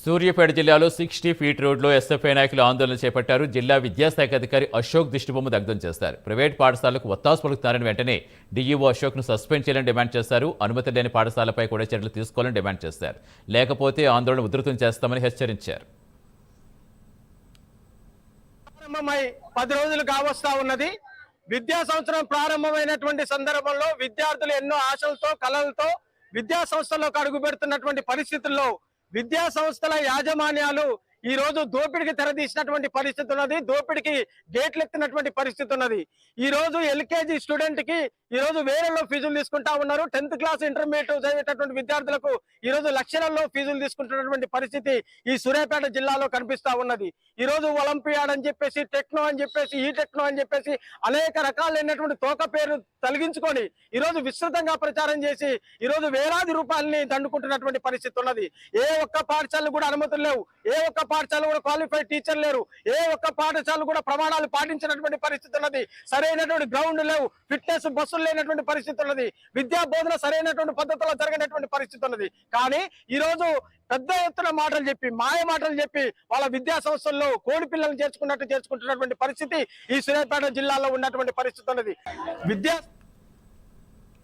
సూర్యాపేట జిల్లాలో 60 ఫీట్ రోడ్లో ఎస్ఎఫ్ఐ నాయకులు ఆందోళన చేపట్టారు. జిల్లా విద్యాశాఖ అధికారి అశోక్ దిష్టిబొమ్మ దగ్ధం చేస్తారు. ప్రైవేట్ పాఠశాలకు ఒత్తాసు పలుకుతున్నారని వెంటనే డీఈఓ అశోక్ను సస్పెండ్ చేయాలని డిమాండ్ చేశారు. అనుమతి లేని పాఠశాలపై కూడా చర్యలు తీసుకోవాలని డిమాండ్ చేశారు. లేకపోతే ఆందోళన ఉధృతం చేస్తామని హెచ్చరించారు. 10 రోజులు కావస్తా ఉన్నది. విద్యా సంవత్సరం ప్రారంభమైనటువంటి సందర్భంలో విద్యార్థులు ఎన్నో ఆశలతో కలలతో విద్యా సంస్థల్లోకి అడుగు పెడుతున్నటువంటి పరిస్థితుల్లో విద్యా సంస్థల యాజమాన్యాలు ఈ రోజు దోపిడికి తెరదీసినటువంటి పరిస్థితి ఉన్నది. దోపిడికి గేట్లు ఎత్తినటువంటి పరిస్థితి ఉన్నది. ఈ రోజు ఎల్కేజీ స్టూడెంట్ కి ఈ రోజు వేలలో ఫీజులు తీసుకుంటా ఉన్నారు. 10th క్లాస్ ఇంటర్మీడియట్ చదివేటటువంటి విద్యార్థులకు ఈ రోజు లక్షలలో ఫీజులు తీసుకుంటున్నటువంటి పరిస్థితి ఈ సూర్యాపేట జిల్లాలో కనిపిస్తా ఉన్నది. ఈ రోజు ఒలింపియాడ్ అని చెప్పేసి, టెక్నో అని చెప్పేసి, ఈ టెక్నో అని చెప్పేసి అనేక రకాలైనటువంటి తోక పేరు తొలగించుకొని ఈ రోజు విస్తృతంగా ప్రచారం చేసి ఈ రోజు వేలాది రూపాయలని దండుకుంటున్నటువంటి పరిస్థితి ఉన్నది. ఏ ఒక్క పాఠశాలలో కూడా అనుమతులు లేవు. ఏ ఒక్క పాఠశాల కూడా క్వాలిఫైడ్ టీచర్ లేరు. ఏ ఒక్క పాఠశాల కూడా ప్రమాణాలు పాటించినటువంటి పరిస్థితి ఉన్నది. సరైనటువంటి గ్రౌండ్ లేవు. ఫిట్నెస్ బస్సులు లేనటువంటి పరిస్థితి ఉన్నది. విద్యా బోధన సరైనటువంటి పద్ధతిలో జరిగినటువంటి పరిస్థితి ఉన్నది. కానీ ఈ రోజు పెద్ద ఎత్తున మాటలు చెప్పి, మాయ మాటలు చెప్పి వాళ్ళ విద్యా సంస్థల్లో కోడి పిల్లలను చేర్చుకున్నట్టు చేర్చుకుంటున్నటువంటి పరిస్థితి ఈ సూర్యాపేట జిల్లాలో ఉన్నటువంటి పరిస్థితి ఉన్నది.